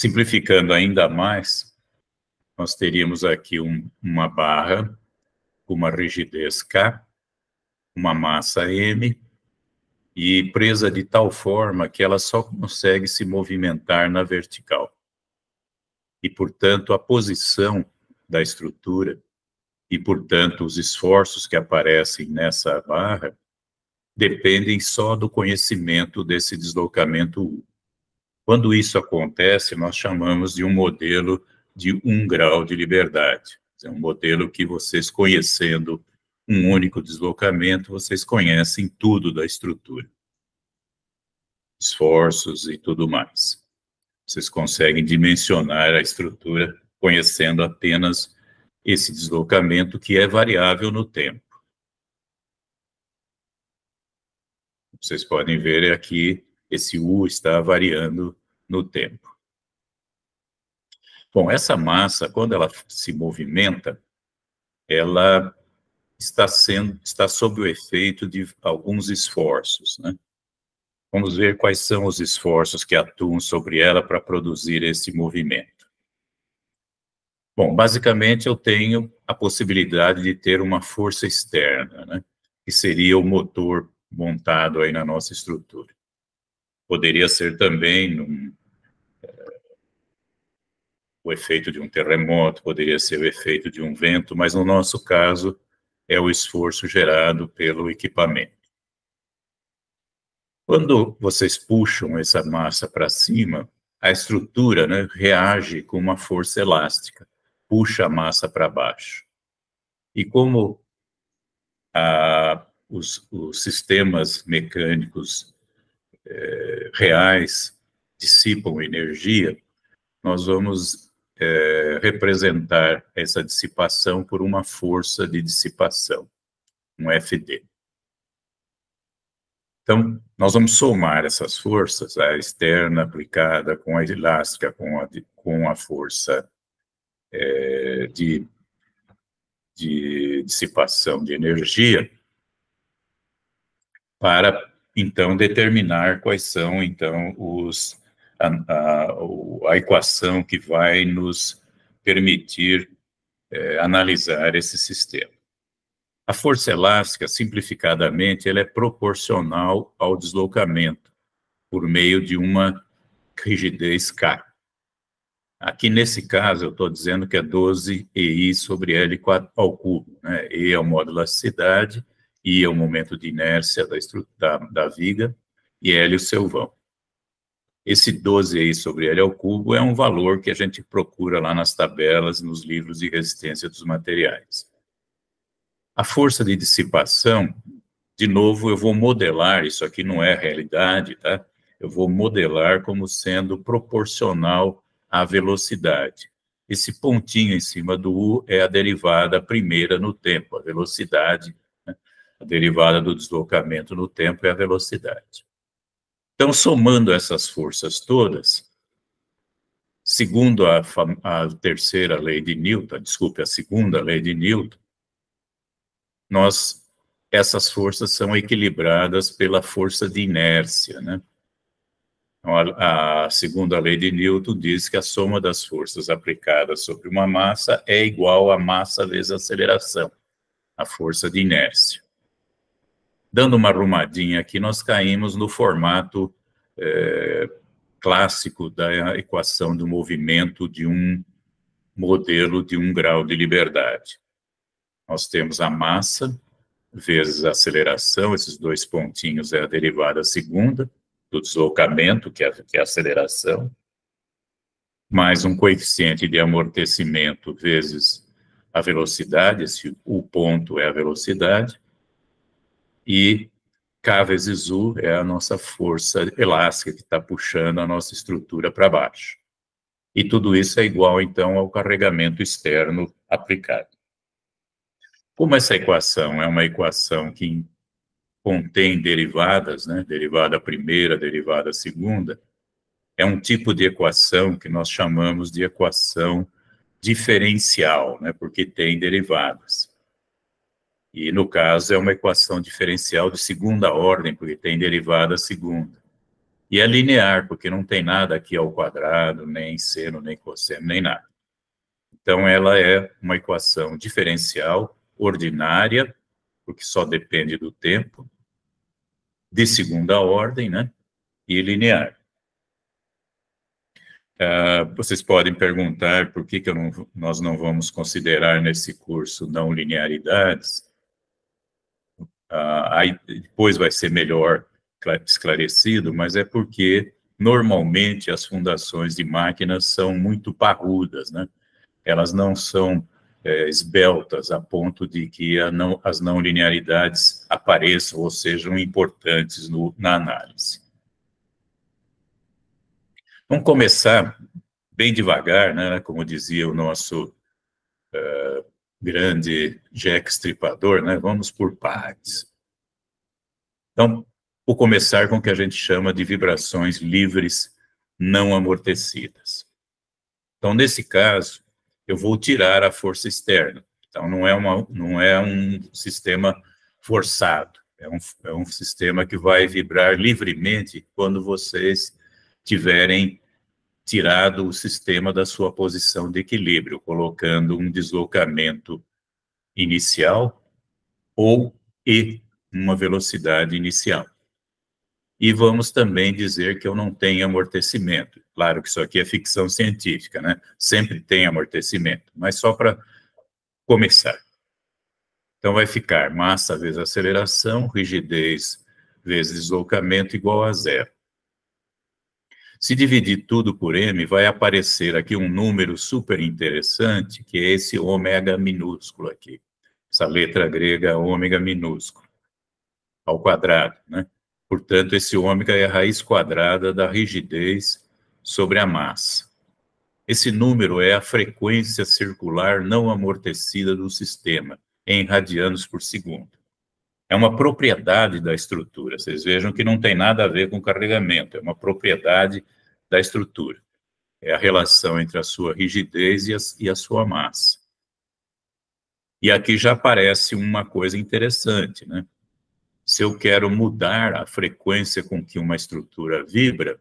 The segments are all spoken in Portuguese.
Simplificando ainda mais, nós teríamos aqui uma barra com uma rigidez K, uma massa M, e presa de tal forma que ela só consegue se movimentar na vertical. E, portanto, a posição da estrutura e, portanto, os esforços que aparecem nessa barra dependem só do conhecimento desse deslocamento U. Quando isso acontece, nós chamamos de um modelo de 1 grau de liberdade. É um modelo que vocês, conhecendo um único deslocamento, vocês conhecem tudo da estrutura. Esforços e tudo mais. Vocês conseguem dimensionar a estrutura conhecendo apenas esse deslocamento que é variável no tempo. Vocês podem ver aqui, esse U está variando no tempo. Bom, essa massa, quando ela se movimenta, ela está sob o efeito de alguns esforços, né? Vamos ver quais são os esforços que atuam sobre ela para produzir esse movimento. Bom, basicamente eu tenho a possibilidade de ter uma força externa, né? Que seria o motor montado aí na nossa estrutura. Poderia ser também o efeito de um terremoto, poderia ser o efeito de um vento, mas no nosso caso é o esforço gerado pelo equipamento. Quando vocês puxam essa massa para cima, a estrutura, né, reage com uma força elástica, puxa a massa para baixo. E como os sistemas mecânicos reais dissipam energia, nós vamos representar essa dissipação por uma força de dissipação, um FD. Então, nós vamos somar essas forças, a externa aplicada com a elástica, com a força de dissipação de energia, para, então, determinar quais são, então, a equação que vai nos permitir analisar esse sistema. A força elástica, simplificadamente, ela é proporcional ao deslocamento, por meio de uma rigidez K. Aqui, nesse caso, eu estou dizendo que é 12 EI sobre L ao cubo, né? E é o modo de elasticidade, I é o momento de inércia da viga, e L o seu vão. Esse 12 EI sobre L ao cubo é um valor que a gente procura lá nas tabelas, nos livros de resistência dos materiais. A força de dissipação, de novo, eu vou modelar, isso aqui não é realidade, tá? Eu vou modelar como sendo proporcional à velocidade. Esse pontinho em cima do U é a derivada primeira no tempo, a velocidade, né? A derivada do deslocamento no tempo é a velocidade. Então, somando essas forças todas, segundo a terceira lei de Newton, desculpe, a segunda lei de Newton, essas forças são equilibradas pela força de inércia, né? Então, a segunda lei de Newton diz que a soma das forças aplicadas sobre uma massa é igual a massa vezes a aceleração, a força de inércia. Dando uma arrumadinha aqui, nós caímos no formato clássico da equação do movimento de um modelo de 1 grau de liberdade. Nós temos a massa vezes a aceleração, esses dois pontinhos é a derivada segunda do deslocamento, que é a aceleração, mais um coeficiente de amortecimento vezes a velocidade, o ponto é a velocidade, e K vezes U é a nossa força elástica que está puxando a nossa estrutura para baixo. E tudo isso é igual, então, ao carregamento externo aplicado. Como essa equação é uma equação que contém derivadas, né? Derivada primeira, derivada segunda, é um tipo de equação que nós chamamos de equação diferencial, né? Porque tem derivadas. E, no caso, é uma equação diferencial de segunda ordem, porque tem derivada segunda. E é linear, porque não tem nada aqui ao quadrado, nem seno, nem cosseno, nem nada. Então, ela é uma equação diferencial, ordinária, porque só depende do tempo, de segunda ordem, né? E linear. Vocês podem perguntar por que nós não vamos considerar nesse curso não linearidades. Aí depois vai ser melhor esclarecido, mas é porque normalmente as fundações de máquinas são muito parrudas, né? Elas não são esbeltas a ponto de que as não linearidades apareçam ou sejam importantes na análise. Vamos começar bem devagar, né? Como dizia o nosso grande Jack Stripador, né? Vamos por partes. Então, vou começar com o que a gente chama de vibrações livres não amortecidas. Então, nesse caso, eu vou tirar a força externa. Então, não é um sistema forçado, é um sistema que vai vibrar livremente quando vocês tiverem tirado o sistema da sua posição de equilíbrio, colocando um deslocamento inicial e uma velocidade inicial. E vamos também dizer que eu não tenho amortecimento. Claro que isso aqui é ficção científica, né? Sempre tem amortecimento, mas só para começar. Então vai ficar massa vezes aceleração, rigidez vezes deslocamento igual a zero. Se dividir tudo por m, vai aparecer aqui um número super interessante, que é esse ômega minúsculo aqui. Essa letra grega ômega minúsculo, ao quadrado, né? Portanto, esse ômega é a raiz quadrada da rigidez sobre a massa. Esse número é a frequência circular não amortecida do sistema, em radianos por segundo. É uma propriedade da estrutura. Vocês vejam que não tem nada a ver com carregamento, é uma propriedade da estrutura. É a relação entre a sua rigidez e a sua massa. E aqui já aparece uma coisa interessante, né? Se eu quero mudar a frequência com que uma estrutura vibra,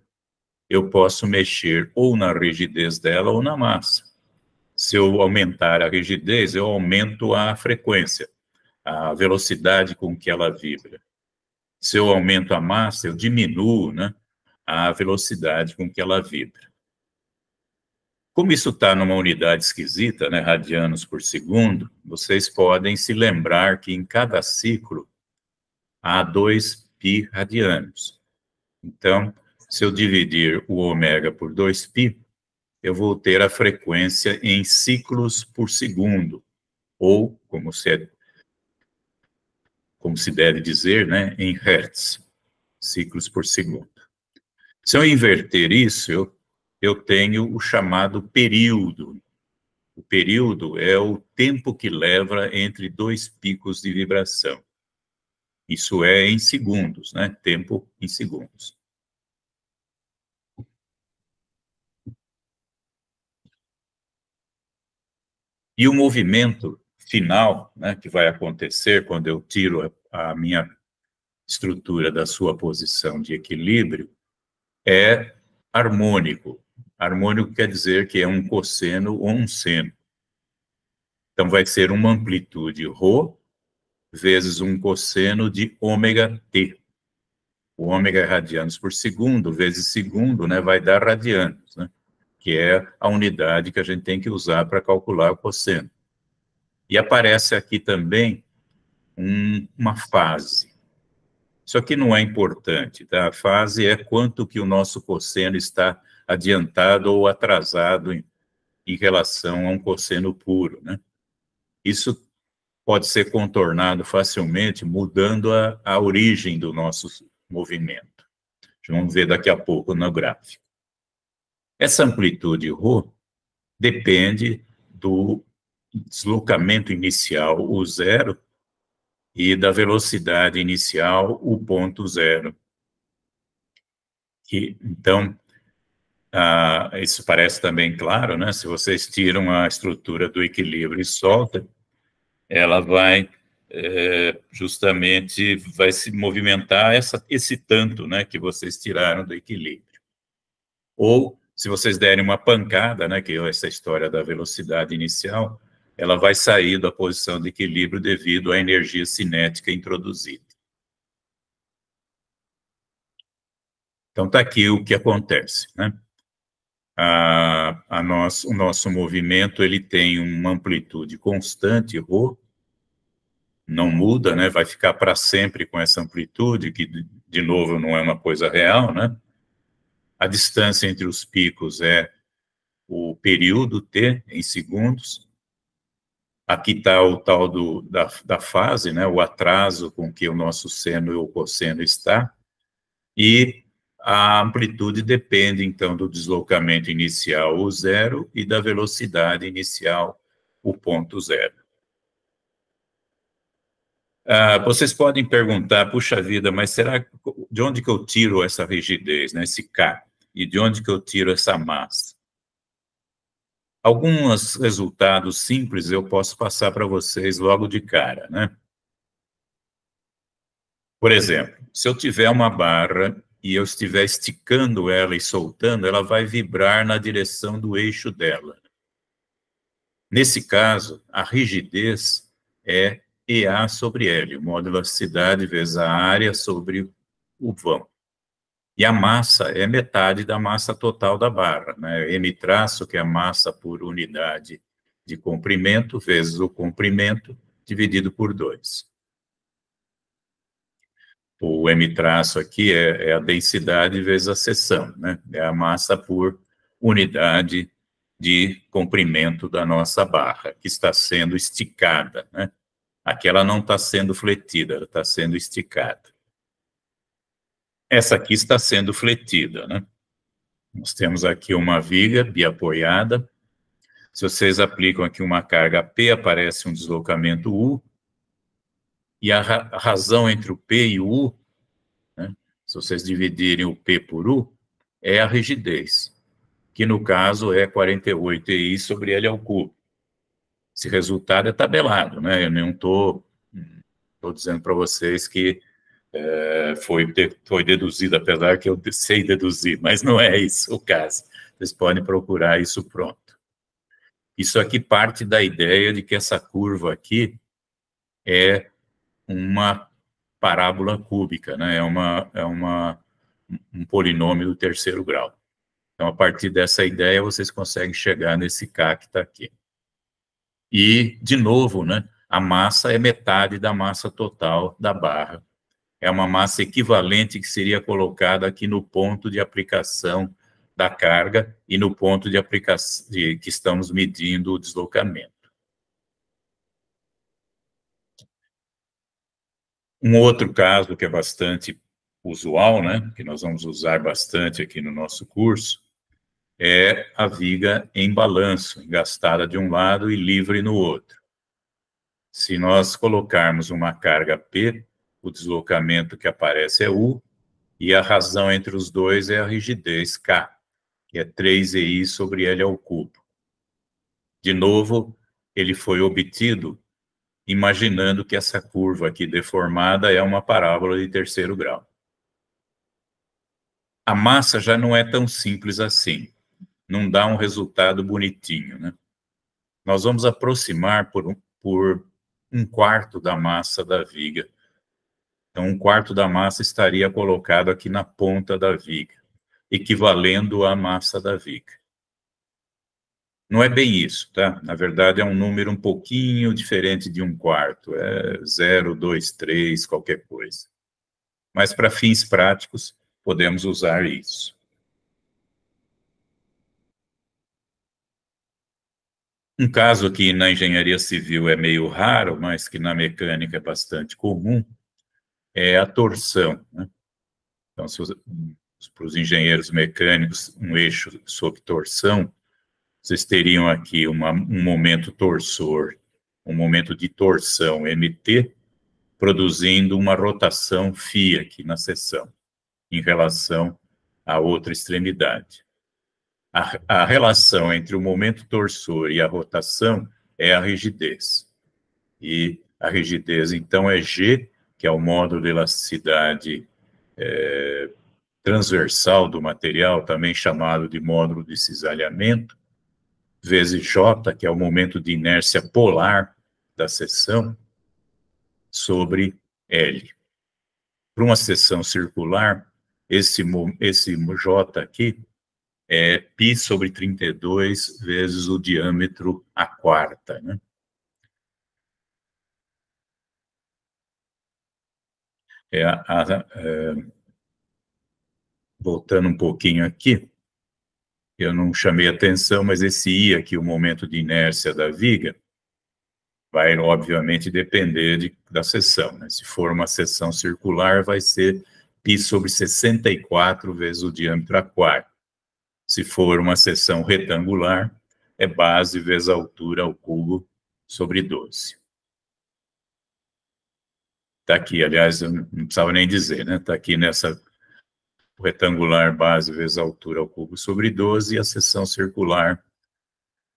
eu posso mexer ou na rigidez dela ou na massa. Se eu aumentar a rigidez, eu aumento a frequência, a velocidade com que ela vibra. Se eu aumento a massa, eu diminuo, né, a velocidade com que ela vibra. Como isso está numa unidade esquisita, né, radianos por segundo, vocês podem se lembrar que em cada ciclo há 2 π radianos. Então, se eu dividir o ômega por 2π, eu vou ter a frequência em ciclos por segundo, ou, como se deve dizer, né, em hertz, ciclos por segundo. Se eu inverter isso, eu tenho o chamado período. O período é o tempo que leva entre 2 picos de vibração. Isso é em segundos, né? Tempo em segundos. E o movimento final, né, que vai acontecer quando eu tiro a minha estrutura da sua posição de equilíbrio, é harmônico. Harmônico quer dizer que é um cosseno ou um seno. Então, vai ser uma amplitude ρ vezes um cosseno de ômega t. O ômega é radianos por segundo, vezes segundo, né, vai dar radianos, né, que é a unidade que a gente tem que usar para calcular o cosseno. E aparece aqui também uma fase. Isso aqui não é importante, tá? A fase é quanto que o nosso cosseno está adiantado ou atrasado em relação a um cosseno puro, né? Isso pode ser contornado facilmente mudando a origem do nosso movimento. Vamos ver daqui a pouco no gráfico. Essa amplitude ρ depende do deslocamento inicial, o zero, e da velocidade inicial, o ponto zero. Então, isso parece também claro, né? Se vocês tiram a estrutura do equilíbrio e soltam, ela vai justamente vai se movimentar esse tanto, né, que vocês tiraram do equilíbrio. Ou, se vocês derem uma pancada, né, que é essa história da velocidade inicial, ela vai sair da posição de equilíbrio devido à energia cinética introduzida. Então, está aqui o que acontece, né? O nosso movimento ele tem uma amplitude constante, ρ, não muda, né? Vai ficar para sempre com essa amplitude, que, de novo, não é uma coisa real, né? A distância entre os picos é o período t em segundos. Aqui está o tal da fase, né? O atraso com que o nosso seno e o cosseno está. E a amplitude depende, então, do deslocamento inicial, o zero, e da velocidade inicial, o ponto zero. Vocês podem perguntar, puxa vida, mas será de onde que eu tiro essa rigidez, né, esse K? E de onde que eu tiro essa massa? Alguns resultados simples eu posso passar para vocês logo de cara, né? Por exemplo, se eu tiver uma barra e eu estiver esticando ela e soltando, ela vai vibrar na direção do eixo dela. Nesse caso, a rigidez é EA sobre L, o modo de elasticidade vezes a área sobre o vão. E a massa é metade da massa total da barra, né? M traço, que é a massa por unidade de comprimento, vezes o comprimento, dividido por 2. O M traço aqui é a densidade vezes a seção, né? É a massa por unidade de comprimento da nossa barra, que está sendo esticada, né? Aqui ela não está sendo fletida, ela está sendo esticada. Essa aqui está sendo fletida, né? Nós temos aqui uma viga biapoiada. Se vocês aplicam aqui uma carga P, aparece um deslocamento U, e a razão entre o P e o U, né, se vocês dividirem o P por U, é a rigidez, que no caso é 48 EI sobre L ao cubo. Esse resultado é tabelado, né? Eu não estou dizendo para vocês que foi deduzido, apesar que eu sei deduzir, mas não é isso o caso. Vocês podem procurar isso pronto. Isso aqui parte da ideia de que essa curva aqui é uma parábola cúbica, né? É um polinômio do terceiro grau. Então, a partir dessa ideia, vocês conseguem chegar nesse K que está aqui. E, de novo, né, a massa é metade da massa total da barra. É uma massa equivalente que seria colocada aqui no ponto de aplicação da carga e no ponto de aplicação que estamos medindo o deslocamento. Um outro caso que é bastante usual, né, que nós vamos usar bastante aqui no nosso curso, é a viga em balanço, engastada de um lado e livre no outro. Se nós colocarmos uma carga P, o deslocamento que aparece é U, e a razão entre os dois é a rigidez K, que é 3EI sobre L ao cubo. De novo, ele foi obtido imaginando que essa curva aqui deformada é uma parábola de terceiro grau. A massa já não é tão simples assim, não dá um resultado bonitinho, né? Nós vamos aproximar por um quarto da massa da viga. Então, um quarto da massa estaria colocado aqui na ponta da viga, equivalendo à massa da viga. Não é bem isso, tá? Na verdade, é um número um pouquinho diferente de um quarto, é 0, 2, 3, qualquer coisa. Mas, para fins práticos, podemos usar isso. Um caso que na engenharia civil é meio raro, mas que na mecânica é bastante comum, é a torção, né? Então, para os engenheiros mecânicos, um eixo sob torção, vocês teriam aqui um momento torsor, um momento de torção, MT, produzindo uma rotação φ aqui na seção, em relação à outra extremidade. A relação entre o momento torsor e a rotação é a rigidez. E A rigidez, então, é G, que é o módulo de elasticidade transversal do material, também chamado de módulo de cisalhamento, vezes J, que é o momento de inércia polar da seção, sobre L. Para uma seção circular, esse J aqui é π sobre 32 vezes o diâmetro a quarta, né? Voltando um pouquinho aqui, eu não chamei atenção, mas esse I aqui, o momento de inércia da viga, vai, obviamente, depender da seção, né? Se for uma seção circular, vai ser π sobre 64 vezes o diâmetro a quarta. Se for uma seção retangular, é base vezes a altura ao cubo sobre 12. Está aqui, aliás, eu não precisava nem dizer, né? Está aqui nessa retangular, base vezes a altura ao cubo sobre 12, e a seção circular,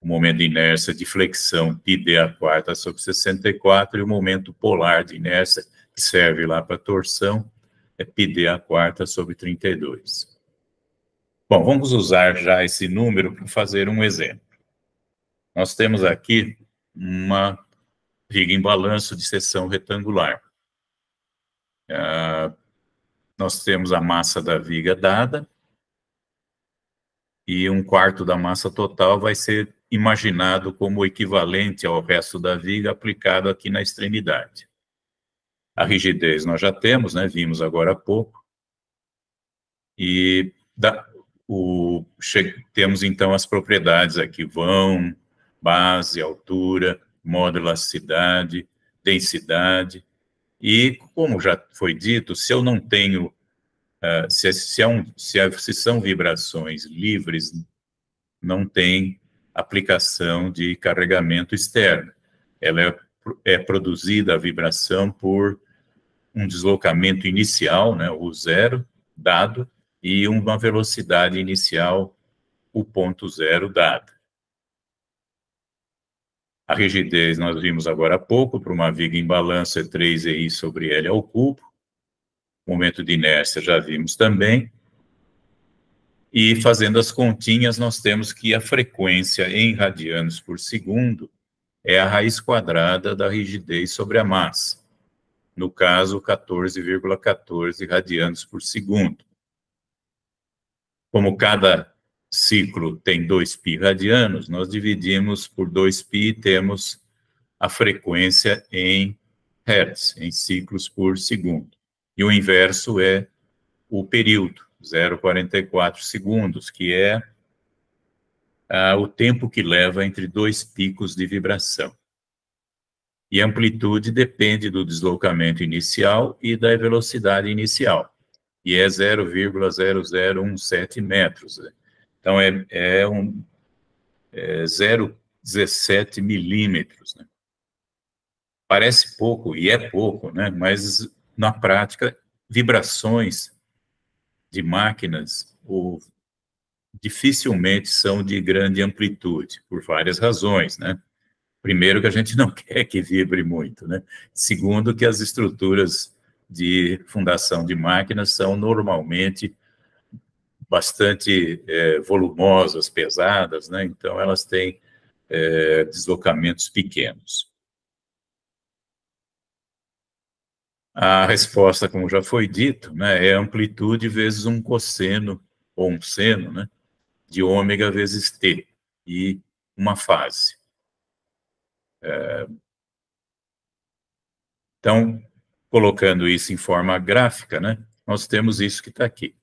o momento de inércia de flexão πd a quarta sobre 64, e o momento polar de inércia, que serve lá para torção, é πd a quarta sobre 32. Bom, vamos usar já esse número para fazer um exemplo. Nós temos aqui uma viga em balanço de seção retangular. Nós temos a massa da viga dada, e 1/4 da massa total vai ser imaginado como equivalente ao resto da viga aplicado aqui na extremidade. A rigidez nós já temos, né? Vimos agora há pouco. E temos então as propriedades aqui: vão, base, altura, módulo, elasticidade, densidade. E, como já foi dito, se eu não tenho, se são vibrações livres, não tem aplicação de carregamento externo. Ela é produzida, a vibração, por um deslocamento inicial, né, o zero, dado, e uma velocidade inicial, o ponto zero, dada. A rigidez nós vimos agora há pouco, para uma viga em balanço é 3EI sobre L ao cubo. Momento de inércia já vimos também. E fazendo as continhas, nós temos que a frequência em radianos por segundo é a raiz quadrada da rigidez sobre a massa. No caso, 14,14 radianos por segundo. Como cada ciclo tem 2π radianos, nós dividimos por 2π e temos a frequência em hertz, em ciclos por segundo. E o inverso é o período, 0,44 segundos, que é o tempo que leva entre dois picos de vibração. E a amplitude depende do deslocamento inicial e da velocidade inicial, e é 0,0017 metros. Então, é 0,17 milímetros, né? Parece pouco, e é pouco, né? Mas, na prática, vibrações de máquinas dificilmente são de grande amplitude, por várias razões, né? Primeiro, que a gente não quer que vibre muito, né? Segundo, que as estruturas de fundação de máquinas são normalmente bastante volumosas, pesadas, né? Então, elas têm deslocamentos pequenos. A resposta, como já foi dito, né, é amplitude vezes um cosseno, ou um seno, né, de ômega vezes t, e uma fase. Então, colocando isso em forma gráfica, né, nós temos isso que está aqui.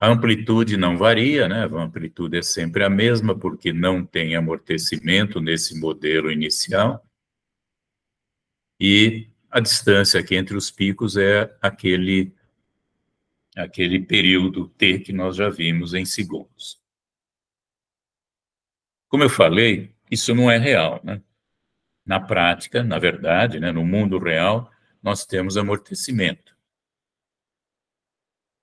A amplitude não varia, né, a amplitude é sempre a mesma, porque não tem amortecimento nesse modelo inicial. E a distância aqui entre os picos é aquele período t que nós já vimos em segundos. Como eu falei, isso não é real, né? Na prática, na verdade, né, no mundo real, nós temos amortecimento.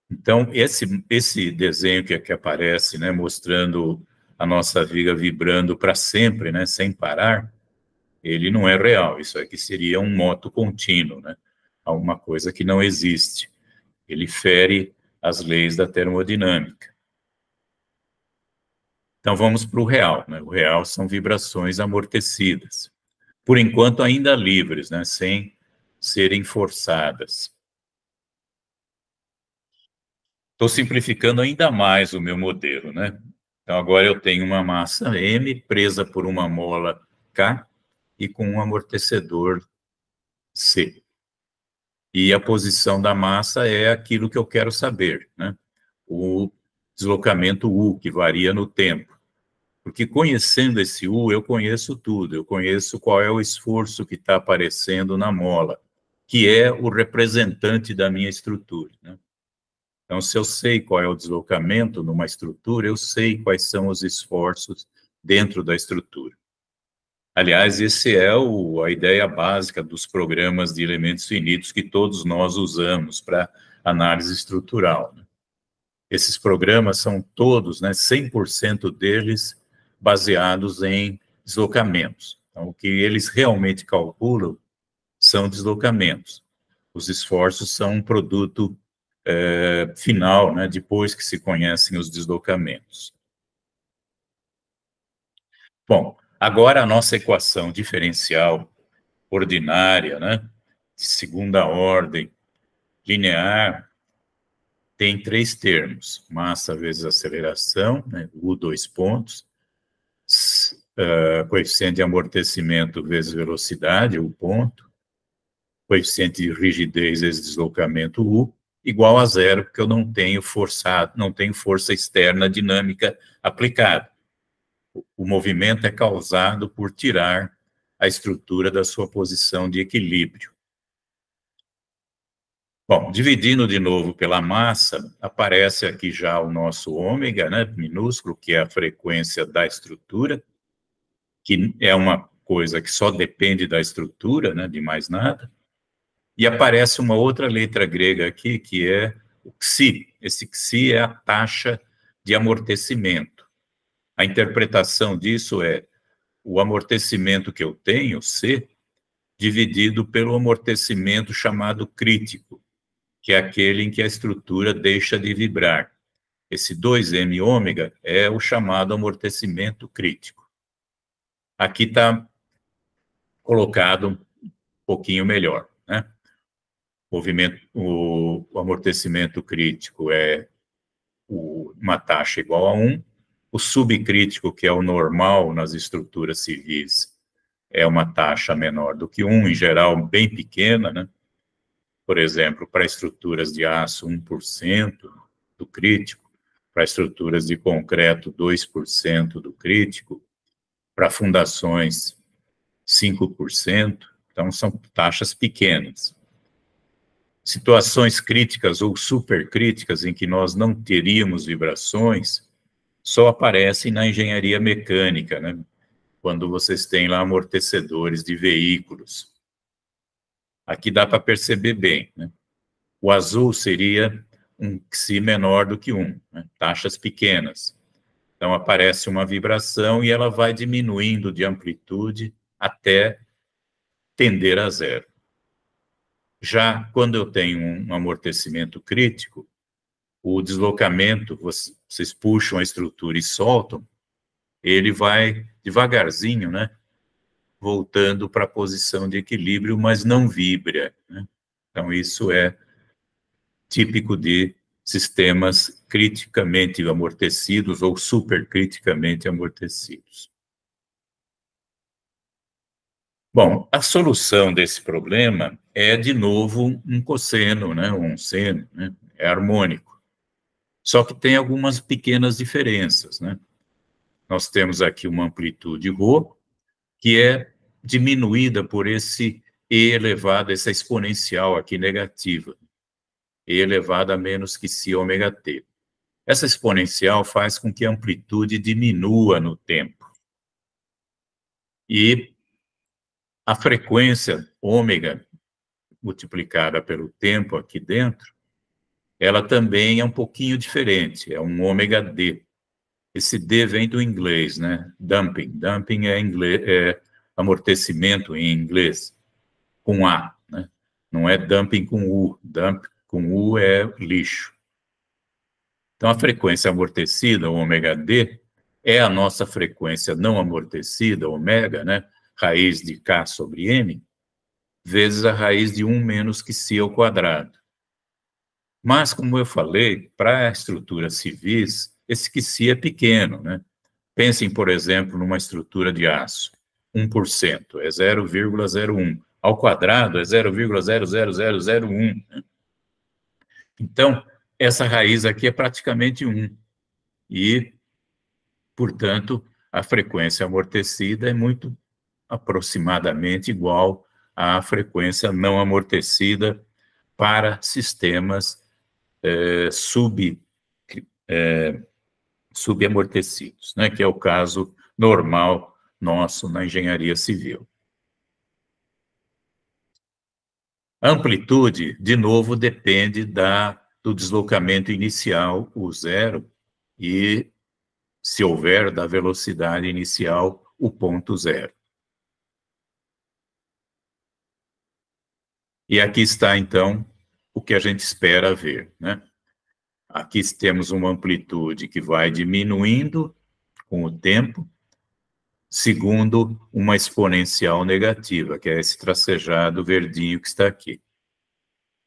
Então, esse desenho que aparece, né, mostrando a nossa viga vibrando para sempre, né, sem parar, ele não é real. Isso aqui seria um moto contínuo, né? Alguma coisa que não existe. Ele fere as leis da termodinâmica. Então, vamos para o real, né? O real são vibrações amortecidas. Por enquanto, ainda livres, né? Sem serem forçadas. Estou simplificando ainda mais o meu modelo, né? Então, agora eu tenho uma massa M presa por uma mola K e com um amortecedor C. E a posição da massa é aquilo que eu quero saber, né? O deslocamento U, que varia no tempo. Porque conhecendo esse U, eu conheço tudo. Eu conheço qual é o esforço que está aparecendo na mola, que é o representante da minha estrutura, né? Então, se eu sei qual é o deslocamento numa estrutura, eu sei quais são os esforços dentro da estrutura. Aliás, esse é a ideia básica dos programas de elementos finitos que todos nós usamos para análise estrutural, né? Esses programas são todos, né, 100% deles, baseados em deslocamentos. Então, o que eles realmente calculam são deslocamentos. Os esforços são um produto final, né, depois que se conhecem os deslocamentos. Bom, agora a nossa equação diferencial ordinária, né, de segunda ordem, linear, tem três termos: massa vezes aceleração, né, U, dois pontos, coeficiente de amortecimento vezes velocidade, U ponto, coeficiente de rigidez vezes deslocamento, U, igual a zero, porque eu não tenho força externa dinâmica aplicada. O movimento é causado por tirar a estrutura da sua posição de equilíbrio. Bom, dividindo de novo pela massa, aparece aqui já o nosso ômega, né, minúsculo, que é a frequência da estrutura, que é uma coisa que só depende da estrutura, né, de mais nada. E aparece uma outra letra grega aqui, que é o xi. Esse xi é a taxa de amortecimento. A interpretação disso é o amortecimento que eu tenho, C, dividido pelo amortecimento chamado crítico, que é aquele em que a estrutura deixa de vibrar. Esse 2m ômega é o chamado amortecimento crítico. Aqui está colocado um pouquinho melhor, né? O amortecimento crítico é uma taxa igual a 1, o subcrítico, que é o normal nas estruturas civis, é uma taxa menor do que 1, em geral bem pequena, né? Por exemplo, para estruturas de aço, 1% do crítico, para estruturas de concreto, 2% do crítico, para fundações, 5%, então são taxas pequenas. Situações críticas ou supercríticas em que nós não teríamos vibrações só aparecem na engenharia mecânica, né? Quando vocês têm lá amortecedores de veículos. Aqui dá para perceber bem, né? O azul seria um xi menor do que 1, né? Taxas pequenas. Então aparece uma vibração e ela vai diminuindo de amplitude até tender a zero. Já quando eu tenho um amortecimento crítico, o deslocamento, vocês puxam a estrutura e soltam, ele vai devagarzinho, né, voltando para a posição de equilíbrio, mas não vibra, né? Então, isso é típico de sistemas criticamente amortecidos ou supercriticamente amortecidos. Bom, a solução desse problema é, de novo, um cosseno, né, um seno, né, é harmônico. Só que tem algumas pequenas diferenças, né? Nós temos aqui uma amplitude ρ, que é diminuída por esse e elevado, essa exponencial aqui negativa, e elevado a menos que si ômega t. Essa exponencial faz com que a amplitude diminua no tempo. E a frequência ômega multiplicada pelo tempo aqui dentro, ela também é um pouquinho diferente, é um ômega d. Esse d vem do inglês, né? Damping. Damping é amortecimento em inglês, com A, né? Não é dumping com U. Dumping com U é lixo. Então, a frequência amortecida, o ômega D, é a nossa frequência não amortecida, ômega, né? Raiz de K sobre M, vezes a raiz de 1 menos que C ao quadrado. Mas, como eu falei, para estruturas civis, esse QC é pequeno, né? Pensem, por exemplo, numa estrutura de aço. 1% é 0,01. Ao quadrado é 0,00001. Né? Então, essa raiz aqui é praticamente 1. E, portanto, a frequência amortecida é muito aproximadamente igual à frequência não amortecida para sistemas subamortecidos, né, que é o caso normal nosso na engenharia civil. A amplitude, de novo, depende do deslocamento inicial, o zero, e, se houver, da velocidade inicial, o ponto zero. E aqui está, então, o que a gente espera ver, né? Aqui temos uma amplitude que vai diminuindo com o tempo, segundo uma exponencial negativa, que é esse tracejado verdinho que está aqui.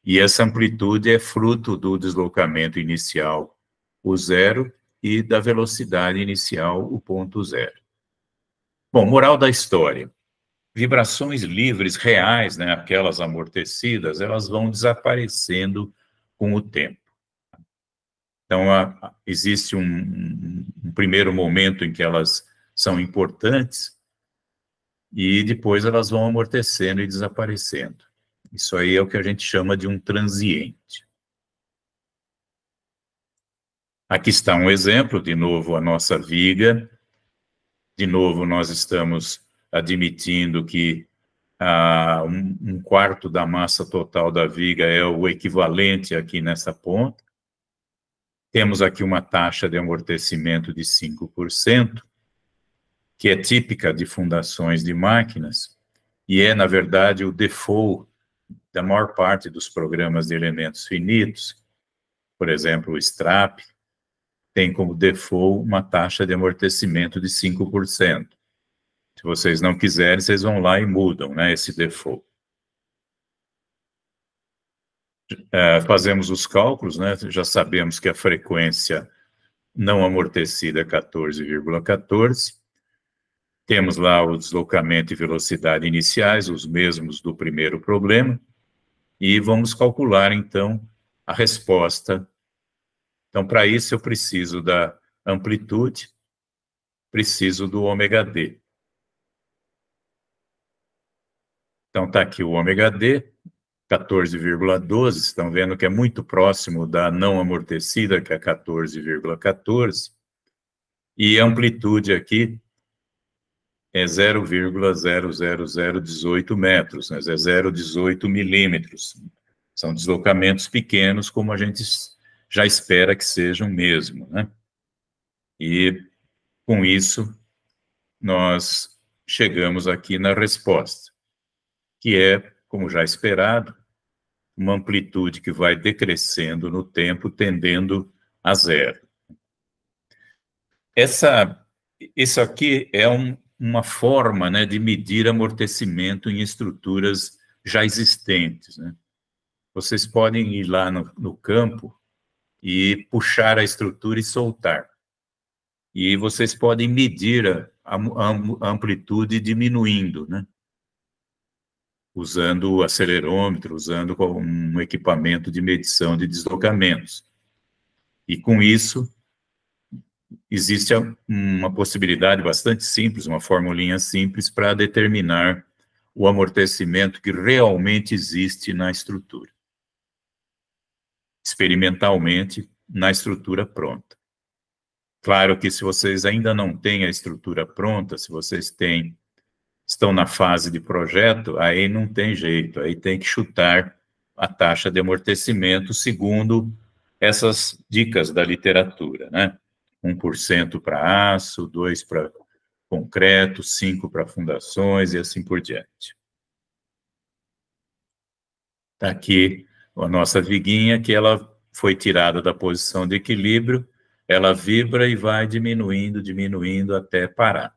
E essa amplitude é fruto do deslocamento inicial, o zero, e da velocidade inicial, o ponto zero. Bom, moral da história. Vibrações livres reais, né, aquelas amortecidas, elas vão desaparecendo com o tempo. Então, existe um primeiro momento em que elas são importantes e depois elas vão amortecendo e desaparecendo. Isso aí é o que a gente chama de um transiente. Aqui está um exemplo, de novo, a nossa viga. De novo, nós estamos admitindo que um quarto da massa total da viga é o equivalente aqui nessa ponta. Temos aqui uma taxa de amortecimento de 5%, que é típica de fundações de máquinas, e é, na verdade, o default da maior parte dos programas de elementos finitos. Por exemplo, o STRAP tem como default uma taxa de amortecimento de 5%. Se vocês não quiserem, vocês vão lá e mudam, né, esse default. Fazemos os cálculos, né, já sabemos que a frequência não amortecida é 14,14. Temos lá o deslocamento e velocidade iniciais, os mesmos do primeiro problema, e vamos calcular, então, a resposta. Então, para isso, eu preciso da amplitude, preciso do ômega D. Então, está aqui o ômega D, 14,12, estão vendo que é muito próximo da não amortecida, que é 14,14, e a amplitude aqui é 0,00018 metros, né? É 0,18 milímetros. São deslocamentos pequenos, como a gente já espera que sejam mesmo, né? E, com isso, nós chegamos aqui na resposta, que é, como já esperado, uma amplitude que vai decrescendo no tempo, tendendo a zero. Isso aqui é uma forma, né, de medir amortecimento em estruturas já existentes, né? Vocês podem ir lá no campo e puxar a estrutura e soltar. E vocês podem medir a amplitude diminuindo, né? Usando o acelerômetro, usando um equipamento de medição de deslocamentos. E com isso, existe uma possibilidade bastante simples, uma formulinha simples para determinar o amortecimento que realmente existe na estrutura. Experimentalmente, na estrutura pronta. Claro que se vocês ainda não têm a estrutura pronta, se vocês estão na fase de projeto, aí não tem jeito, aí tem que chutar a taxa de amortecimento segundo essas dicas da literatura, né? 1% para aço, 2% concreto, 5 para fundações e assim por diante. Está aqui a nossa viguinha, que ela foi tirada da posição de equilíbrio, ela vibra e vai diminuindo, diminuindo até parar.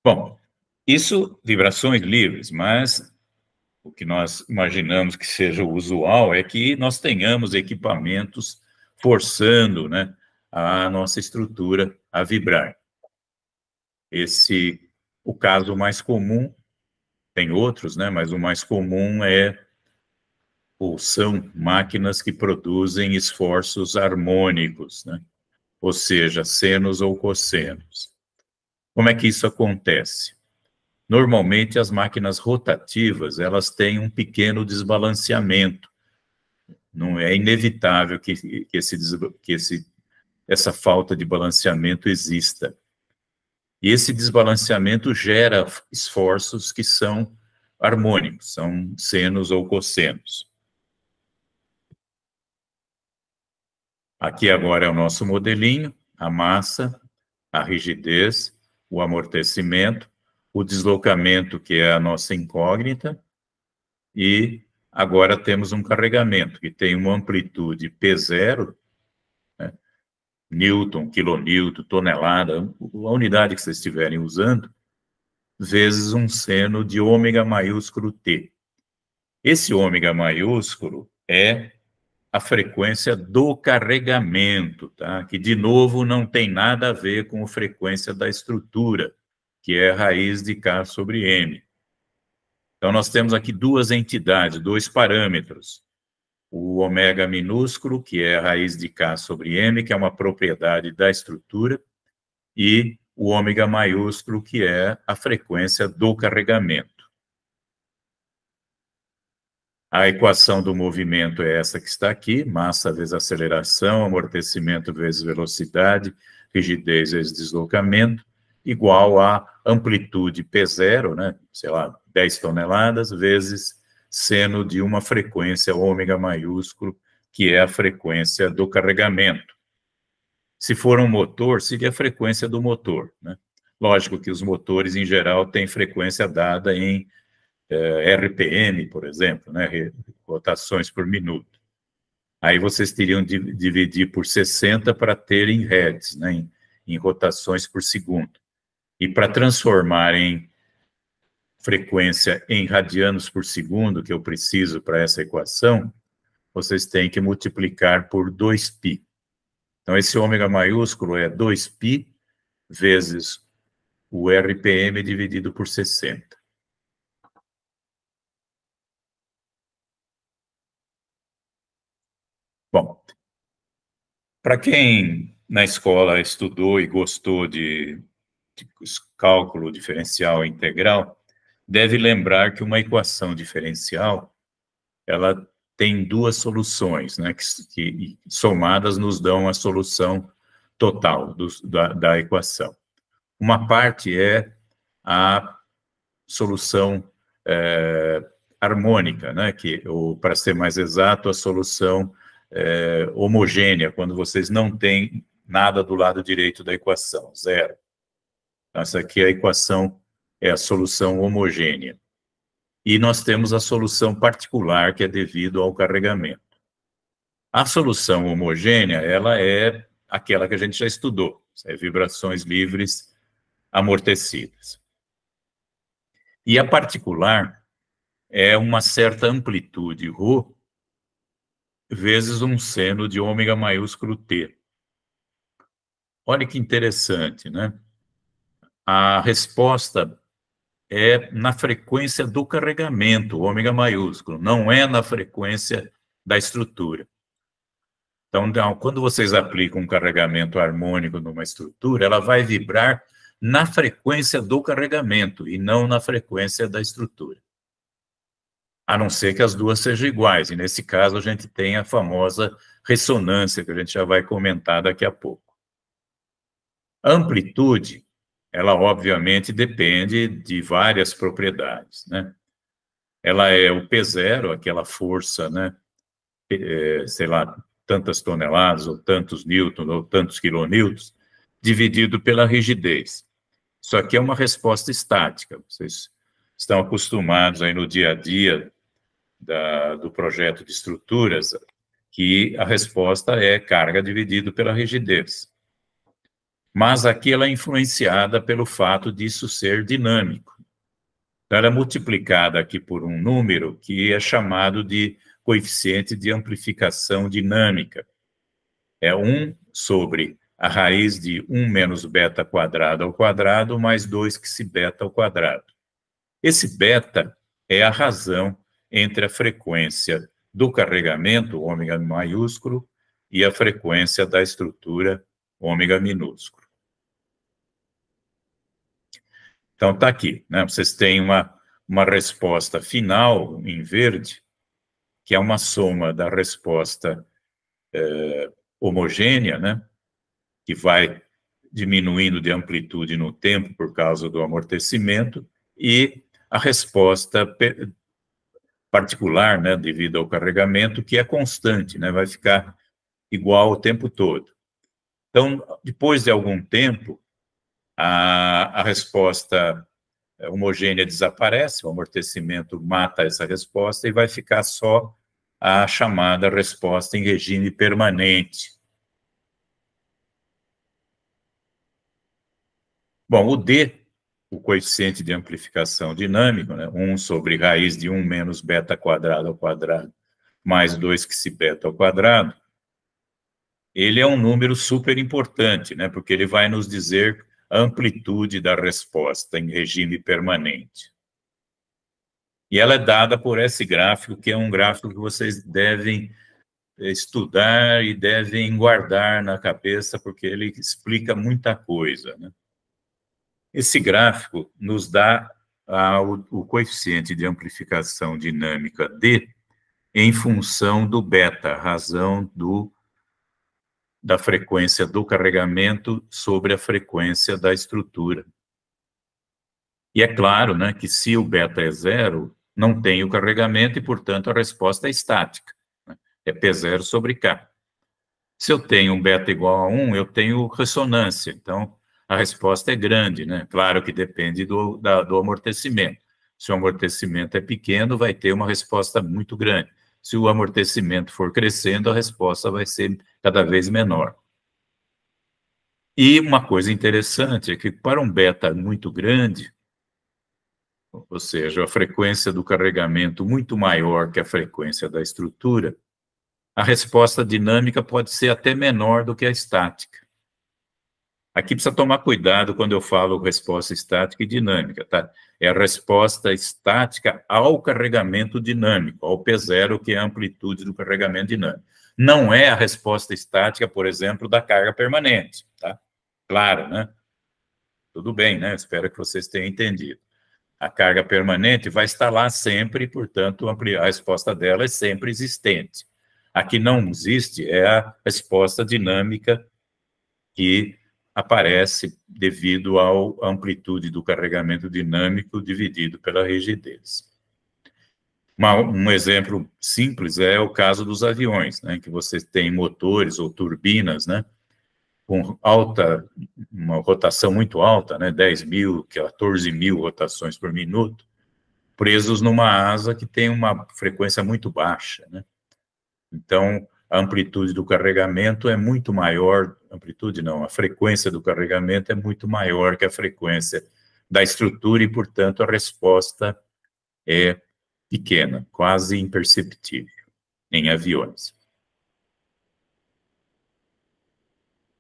Bom, isso, vibrações livres, mas o que nós imaginamos que seja o usual é que nós tenhamos equipamentos forçando, né, a nossa estrutura a vibrar. O caso mais comum, tem outros, né, mas o mais comum são máquinas que produzem esforços harmônicos, né, ou seja, senos ou cossenos. Como é que isso acontece? Normalmente, as máquinas rotativas, elas têm um pequeno desbalanceamento. Não é inevitável que essa falta de balanceamento exista. E esse desbalanceamento gera esforços que são harmônicos, são senos ou cossenos. Aqui agora é o nosso modelinho, a massa, a rigidez, o amortecimento, o deslocamento, que é a nossa incógnita, e agora temos um carregamento que tem uma amplitude P0, né, Newton, quilonewton, tonelada, a unidade que vocês estiverem usando, vezes um seno de ômega maiúsculo T. Esse ômega maiúsculo é a frequência do carregamento, tá? Que, de novo, não tem nada a ver com a frequência da estrutura, que é raiz de K sobre M. Então, nós temos aqui duas entidades, dois parâmetros. O ômega minúsculo, que é a raiz de K sobre M, que é uma propriedade da estrutura, e o ômega maiúsculo, que é a frequência do carregamento. A equação do movimento é essa que está aqui, massa vezes aceleração, amortecimento vezes velocidade, rigidez vezes deslocamento, igual a amplitude P0, né, sei lá, 10 toneladas, vezes seno de uma frequência ômega maiúsculo, que é a frequência do carregamento. Se for um motor, seria a frequência do motor, né? Lógico que os motores, em geral, têm frequência dada em RPM, por exemplo, né, rotações por minuto. Aí vocês teriam de dividir por 60 para ter em hertz, né, em rotações por segundo. E para transformar em frequência em radianos por segundo, que eu preciso para essa equação, vocês têm que multiplicar por 2π. Então, esse ômega maiúsculo é 2π vezes o RPM dividido por 60. Bom, para quem na escola estudou e gostou de cálculo diferencial integral, deve lembrar que uma equação diferencial, ela tem duas soluções, né, que somadas nos dão a solução total da equação. Uma parte é a solução harmônica, né, ou, para ser mais exato, a solução homogênea, quando vocês não têm nada do lado direito da equação, zero. Então, essa aqui é a equação, é a solução homogênea. E nós temos a solução particular, que é devido ao carregamento. A solução homogênea, ela é aquela que a gente já estudou, vibrações livres amortecidas. E a particular é uma certa amplitude ρ vezes um seno de ômega maiúsculo T. Olha que interessante, né? A resposta é na frequência do carregamento, ômega maiúsculo, não é na frequência da estrutura. Então, quando vocês aplicam um carregamento harmônico numa estrutura, ela vai vibrar na frequência do carregamento e não na frequência da estrutura. A não ser que as duas sejam iguais, e nesse caso a gente tem a famosa ressonância, que a gente já vai comentar daqui a pouco. A amplitude, ela obviamente depende de várias propriedades, né? Ela é o P0, aquela força, né? Sei lá, tantas toneladas, ou tantos newtons, ou tantos quilonewtons, dividido pela rigidez. Isso aqui é uma resposta estática. Vocês estão acostumados aí no dia a dia do projeto de estruturas, que a resposta é carga dividido pela rigidez. Mas aqui ela é influenciada pelo fato disso ser dinâmico. Então, ela é multiplicada aqui por um número que é chamado de coeficiente de amplificação dinâmica. É 1 sobre a raiz de 1 menos beta quadrado ao quadrado, mais 2 que se beta ao quadrado. Esse beta é a razão entre a frequência do carregamento, ômega maiúsculo, e a frequência da estrutura, ômega minúsculo. Então, está aqui, né? Vocês têm uma resposta final, em verde, que é uma soma da resposta homogênea, né? Que vai diminuindo de amplitude no tempo por causa do amortecimento, e a resposta particular, né, devido ao carregamento, que é constante, né? Vai ficar igual o tempo todo. Então, depois de algum tempo, a resposta homogênea desaparece, o amortecimento mata essa resposta e vai ficar só a chamada resposta em regime permanente. Bom, o D, o coeficiente de amplificação dinâmico, né, 1 sobre raiz de 1 menos beta quadrado ao quadrado, mais 2 que se beta ao quadrado, ele é um número super importante, né, porque ele vai nos dizer a amplitude da resposta em regime permanente. E ela é dada por esse gráfico, que é um gráfico que vocês devem estudar e devem guardar na cabeça, porque ele explica muita coisa, né? Esse gráfico nos dá o coeficiente de amplificação dinâmica D em função do beta, a razão da frequência do carregamento sobre a frequência da estrutura. E é claro, né, que se o beta é zero, não tem o carregamento e, portanto, a resposta é estática, né? É P0 sobre K. Se eu tenho um beta igual a 1, eu tenho ressonância, então a resposta é grande, né? Claro que depende do amortecimento. Se o amortecimento é pequeno, vai ter uma resposta muito grande. Se o amortecimento for crescendo, a resposta vai ser cada vez menor. E uma coisa interessante é que para um beta muito grande, ou seja, a frequência do carregamento muito maior que a frequência da estrutura, a resposta dinâmica pode ser até menor do que a estática. Aqui precisa tomar cuidado quando eu falo resposta estática e dinâmica, tá? É a resposta estática ao carregamento dinâmico, ao P0, que é a amplitude do carregamento dinâmico. Não é a resposta estática, por exemplo, da carga permanente, tá? Claro, né? Tudo bem, né? Espero que vocês tenham entendido. A carga permanente vai estar lá sempre, portanto, a resposta dela é sempre existente. A que não existe é a resposta dinâmica que aparece devido à amplitude do carregamento dinâmico dividido pela rigidez. Um exemplo simples é o caso dos aviões, né, que você tem motores ou turbinas, né, com uma rotação muito alta, né, 10.000, 14.000 rotações por minuto, presos numa asa que tem uma frequência muito baixa, né? Então, a amplitude do carregamento é muito maior, amplitude não, a frequência do carregamento é muito maior que a frequência da estrutura e, portanto, a resposta é pequena, quase imperceptível em aviões.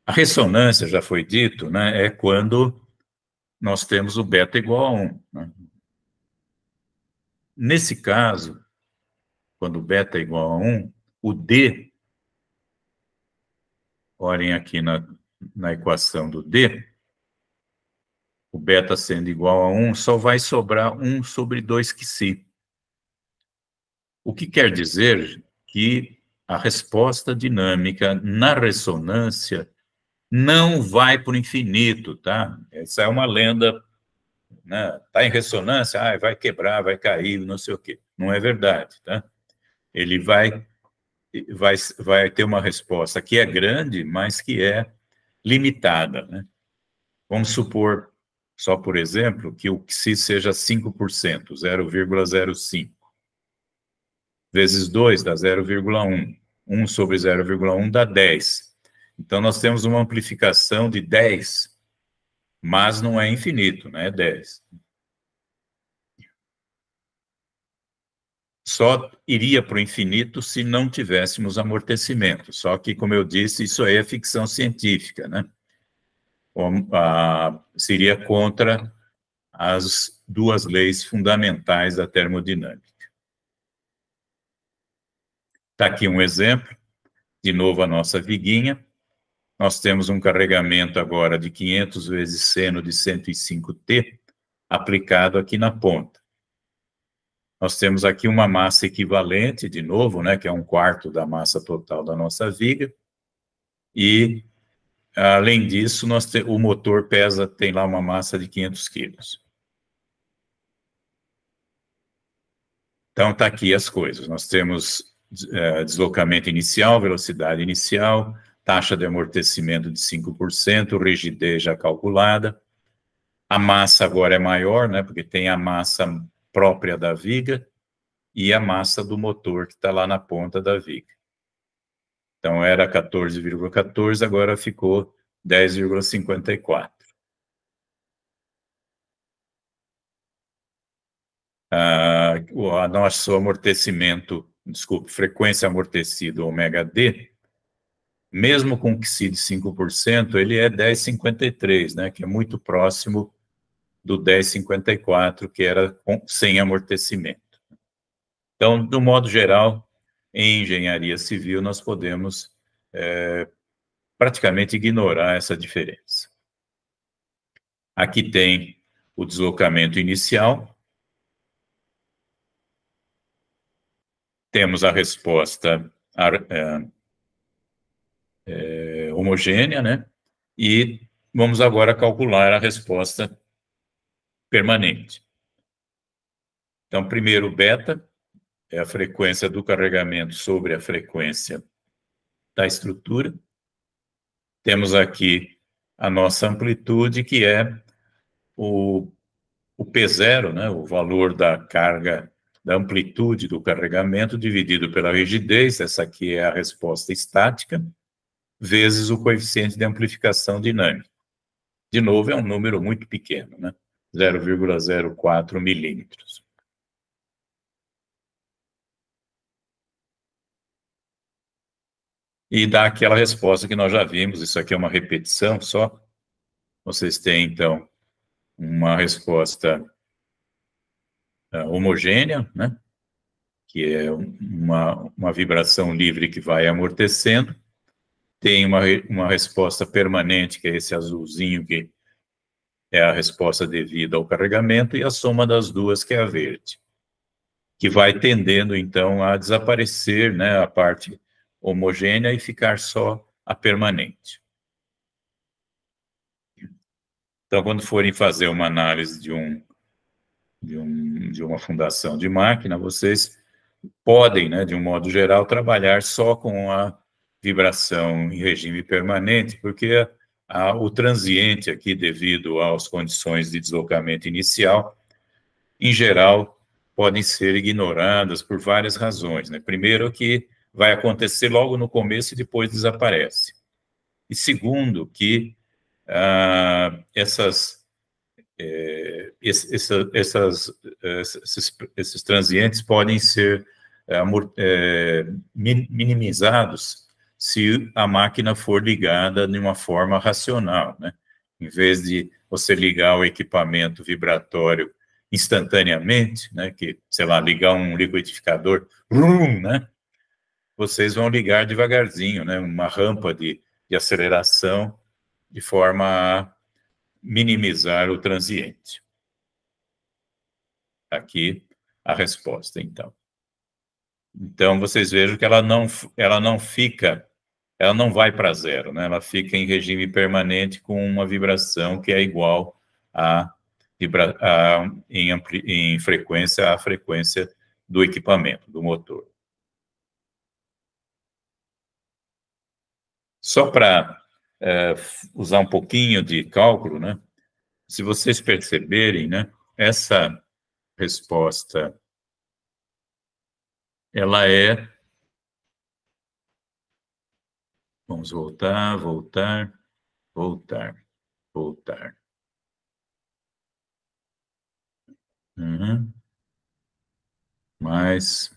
A ressonância, já foi dito, né, é quando nós temos o beta igual a 1. Né? Nesse caso, quando o beta é igual a 1, o D, olhem aqui na equação do D, o beta sendo igual a 1, só vai sobrar 1 sobre 2 que si. O que quer dizer que a resposta dinâmica na ressonância não vai para o infinito, tá? Essa é uma lenda, né? Tá em ressonância, vai quebrar, vai cair, não sei o quê. Não é verdade, tá? Ele vai ter uma resposta que é grande, mas que é limitada, né? Vamos supor, só por exemplo, que o psi seja 5%, 0,05. Vezes 2 dá 0,1. 1 sobre 0,1 dá 10. Então, nós temos uma amplificação de 10, mas não é infinito, né? É 10. Só iria para o infinito se não tivéssemos amortecimento. Só que, como eu disse, isso aí é ficção científica, né? Seria contra as duas leis fundamentais da termodinâmica. Está aqui um exemplo, de novo a nossa viguinha. Nós temos um carregamento agora de 500 vezes seno de 105T aplicado aqui na ponta. Nós temos aqui uma massa equivalente, de novo, né, que é 1/4 da massa total da nossa viga. E, além disso, o motor tem lá uma massa de 500 quilos. Então, está aqui as coisas. Nós temos deslocamento inicial, velocidade inicial, taxa de amortecimento de 5%, rigidez já calculada. A massa agora é maior, né, porque tem a massa própria da viga e a massa do motor que está lá na ponta da viga. Então, era 14,14, agora ficou 10,54. O nosso amortecimento, frequência amortecida, ômega D, mesmo com psi de 5%, ele é 10,53, né, que é muito próximo do 10,54, que era sem amortecimento. Então, do modo geral, em engenharia civil, nós podemos praticamente ignorar essa diferença. Aqui tem o deslocamento inicial. Temos a resposta homogênea, né? E vamos agora calcular a resposta permanente. Então, primeiro, beta é a frequência do carregamento sobre a frequência da estrutura. Temos aqui a nossa amplitude, que é o P0, né, o valor da carga, da amplitude do carregamento, dividido pela rigidez, essa aqui é a resposta estática, vezes o coeficiente de amplificação dinâmica. De novo, é um número muito pequeno, né? 0,04 milímetros. E dá aquela resposta que nós já vimos, isso aqui é uma repetição só. Vocês têm, então, uma resposta homogênea, né? Que é uma vibração livre que vai amortecendo. Tem uma resposta permanente, que é esse azulzinho, que é a resposta devida ao carregamento, e a soma das duas, que é a verde, que vai tendendo, então, a desaparecer, né, a parte homogênea e ficar só a permanente. Então, quando forem fazer uma análise de uma fundação de máquina, vocês podem, né, de um modo geral, trabalhar só com a vibração em regime permanente, porque o transiente aqui, devido às condições de deslocamento inicial, em geral, podem ser ignoradas por várias razões, né? Primeiro, que vai acontecer logo no começo e depois desaparece. E segundo, que esses transientes podem ser minimizados se a máquina for ligada de uma forma racional, né? Em vez de você ligar o equipamento vibratório instantaneamente, né, que, sei lá, ligar um liquidificador, né? Vocês vão ligar devagarzinho, né, uma rampa de aceleração, de forma a minimizar o transiente. Aqui a resposta, então. Então, vocês vejam que ela não vai para zero, né? Ela fica em regime permanente com uma vibração que é igual em frequência à frequência do equipamento, do motor. Só para usar um pouquinho de cálculo, né? Se vocês perceberem, né, essa resposta, ela é... Vamos voltar, voltar, voltar, voltar. Uhum. Mais,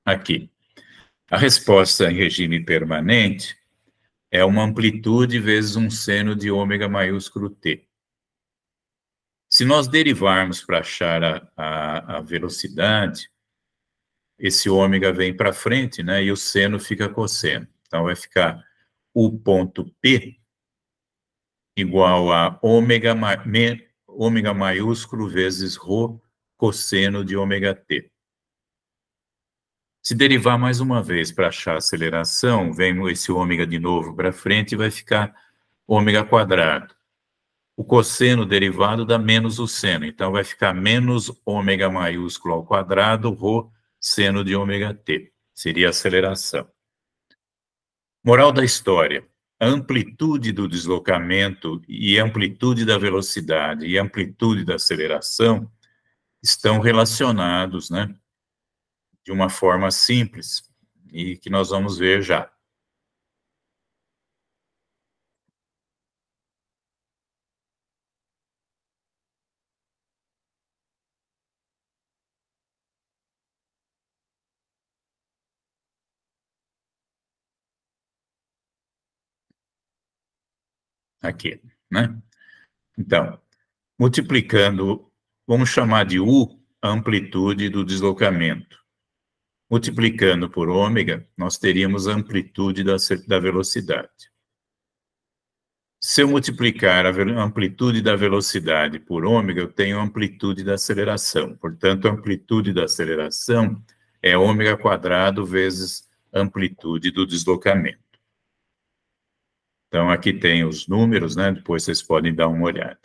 aqui. A resposta em regime permanente é uma amplitude vezes um seno de ômega maiúsculo T. Se nós derivarmos para achar a velocidade, esse ômega vem para frente, né, e o seno fica cosseno. Então, vai ficar U ponto P igual a ômega maiúsculo vezes ρ cosseno de ômega T. Se derivar mais uma vez para achar a aceleração, vem esse ômega de novo para frente e vai ficar ômega quadrado. O cosseno derivado dá menos o seno, então vai ficar menos ômega maiúsculo ao quadrado, ρ seno de ômega t. Seria a aceleração. Moral da história. A amplitude do deslocamento e a amplitude da velocidade e a amplitude da aceleração estão relacionados, né, de uma forma simples e que nós vamos ver já. Aqui, né? Então, multiplicando, vamos chamar de U a amplitude do deslocamento. Multiplicando por ômega, nós teríamos a amplitude da velocidade. Se eu multiplicar a amplitude da velocidade por ômega, eu tenho a amplitude da aceleração. Portanto, a amplitude da aceleração é ômega quadrado vezes a amplitude do deslocamento. Então, aqui tem os números, né? Depois vocês podem dar uma olhada.